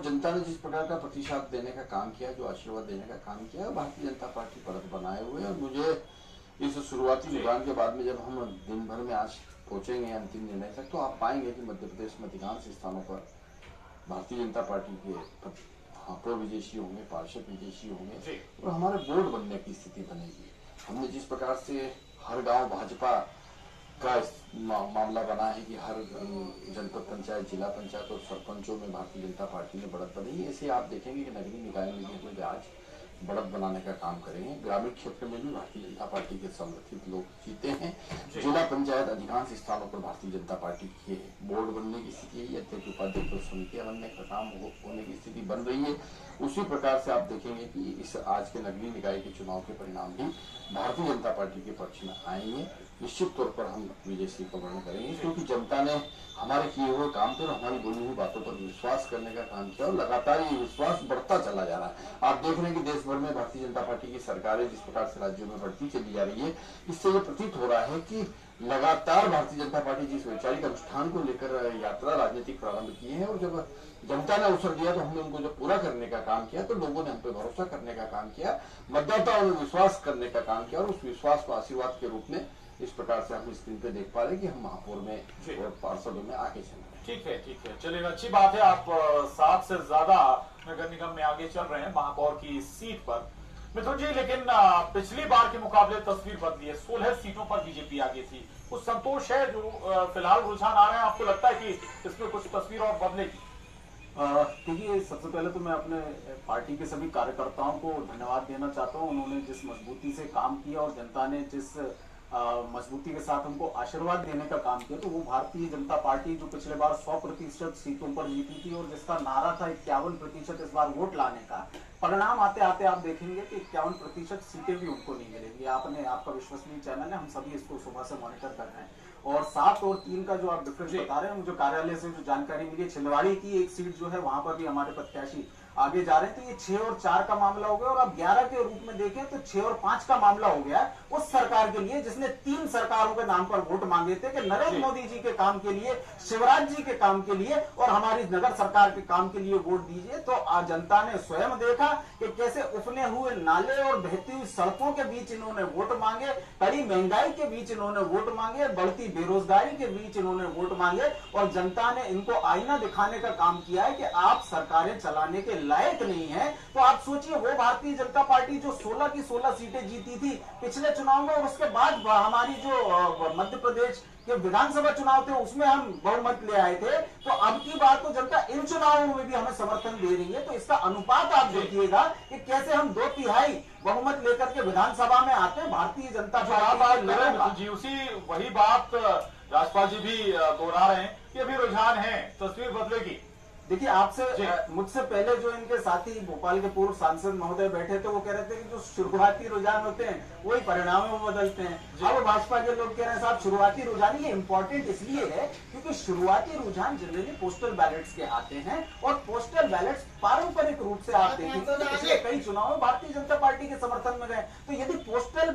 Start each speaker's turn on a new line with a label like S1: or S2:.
S1: जनता ने जिस प्रकार का प्रतिसाद देने का काम किया, जो आशीर्वाद देने का काम किया, भारतीय जनता पार्टी परत बनाए हुए। और मुझे इस शुरुआती रुझान के बाद में जब हम दिन भर में आज पहुंचेंगे अंतिम निर्णय तक, तो आप पाएंगे कि मध्य प्रदेश में अधिकांश स्थानों पर भारतीय जनता पार्टी के हाँकड़ों विजयी होंगे, पार्षद विजयी होंगे और हमारे बोर्ड बनने की स्थिति बनेगी। हमने जिस प्रकार से हर गांव भाजपा का मामला बना है कि हर जनपद पंचायत, जिला पंचायत और सरपंचों में भारतीय जनता पार्टी ने बढ़त बनाई, ऐसे आप देखेंगे कि नगरीय निकाय में भी आज बढ़त बनाने का काम करेंगे। ग्रामीण क्षेत्र में भी भारतीय जनता पार्टी के समर्थित लोग जीते हैं। जिला पंचायत अधिकांश स्थानों पर भारतीय जनता पार्टी के बोर्ड बनने की स्थिति है, अध्यक्ष उपाध्यक्ष और समितियां बनने का काम होने की स्थिति बन रही है। उसी प्रकार से आप देखेंगे कि इस आज के नगरीय निकाय के चुनाव के परिणाम भी भारतीय जनता पार्टी के पक्ष में आएंगे। निश्चित तौर पर हम विजयश्री का वर्णन करेंगे, क्योंकि जनता ने हमारे किए हुए काम पर, हमारी बोली हुई बातों पर विश्वास करने का काम किया और लगातार ये विश्वास बढ़ता चला जा रहा है। आप देख रहे हैं कि देश भर में भारतीय जनता पार्टी की सरकारें जिस प्रकार से राज्यों में बढ़ती चली जा रही है, इससे ये प्रतीत हो रहा है कि लगातार भारतीय जनता पार्टी जिस वैचारिक अनुष्ठान को लेकर यात्रा राजनीतिक प्रारंभ किए हैं, और जब जनता ने अवसर दिया तो हमने उनको जब पूरा करने का काम किया, तो लोगों ने हम पे भरोसा करने का काम किया, मतदाताओं ने विश्वास करने का काम किया, और उस विश्वास को आशीर्वाद के रूप में इस प्रकार से हम स्क्रीन पे देख पा रहे हैं कि हम महापौर में और पार्षदों में आगे चल रहे हैं।
S2: ठीक है, चलिएगा, अच्छी बात है। आप 7 से ज्यादा नगर निगम में आगे चल रहे हैं महापौर की सीट पर, मिथुन जी। लेकिन पिछली बार के मुकाबले तस्वीर बदली है, 16 सीटों पर बीजेपी आगे थी। कुछ संतोष है जो फिलहाल रुझान आ रहे हैं? आपको लगता है कि इसमें कुछ तस्वीर और बदलेगी?
S3: देखिए, सबसे पहले तो मैं अपने पार्टी के सभी कार्यकर्ताओं को धन्यवाद देना चाहता हूं। उन्होंने जिस मजबूती से काम किया और जनता ने जिस मजबूती के साथ हमको आशीर्वाद देने का काम किया, तो वो भारतीय जनता पार्टी जो पिछले बार 100% सीटों पर जीती थी और जिसका नारा था 51% इस बार वोट लाने का, परिणाम आते आते आप देखेंगे कि 51% सीटें भी उनको नहीं मिलेंगी। आपका विश्वसनीय चैनल है, हम सभी इसको सुबह से मॉनिटर कर रहे हैं। और 7 और 3 का जो आप डिफरेंस बता रहे हैं, मुझे कार्यालय से जो जानकारी मिली, छिंदवाड़ी की एक सीट जो है वहां पर भी हमारे प्रत्याशी आगे जा रहे हैं। तो ये 6 और 4 का मामला हो गया, और अब 11 के रूप में देखें तो 6 और 5 का मामला हो गया उस सरकार के लिए जिसने 3 सरकारों के नाम पर वोट मांगे थे कि नरेंद्र मोदी जी के काम के लिए, शिवराज जी के काम के लिए और हमारी नगर सरकार के काम के लिए वोट दीजिए। तो आज जनता ने स्वयं देखा कि कैसे उफने हुए नाले और बहती हुई सड़कों के बीच इन्होंने वोट मांगे, कड़ी महंगाई के बीच इन्होंने वोट मांगे, बढ़ती बेरोजगारी के बीच इन्होंने वोट मांगे, और जनता ने इनको आईना दिखाने का काम किया है कि आप सरकारें चलाने के लायक नहीं है। तो आप सोचिए, वो भारतीय जनता पार्टी जो 16 की 16 सीटें जीती थी पिछले चुनाव में, और उसके बाद हमारी जो मध्य प्रदेश के विधानसभा चुनाव थे उसमें हम बहुमत ले आए थे, तो अब की बार तो जनता इन चुनावों में भी हमें समर्थन दे रही है। तो इसका अनुपात आप देखिएगा कि कैसे हम 2/3 बहुमत लेकर के विधानसभा में आते हैं। भारतीय जनता पार्टी
S2: उसी वही बात राजपाल जी भी दोहरा रहे हैं कि अभी रुझान है, तस्वीर बदलेगी।
S3: देखिए, आपसे मुझसे पहले जो इनके साथी भोपाल के पूर्व सांसद महोदय बैठे थे, वो कह रहे थे कि जो शुरुआती रुझान होते हैं वही परिणाम में बदलते हैं। अब भाजपा के लोग कह रहे हैं साहब शुरुआती रुझान ये इंपॉर्टेंट इसलिए है क्योंकि शुरुआती रुझान जनरली पोस्टल बैलेट्स के आते हैं, और पोस्टल बैलेट्स पारंपरिक रूप से आप देखेंगे पिछले कई चुनाव में भारतीय जनता पार्टी के समर्थन में गए। तो यदि पोस्टल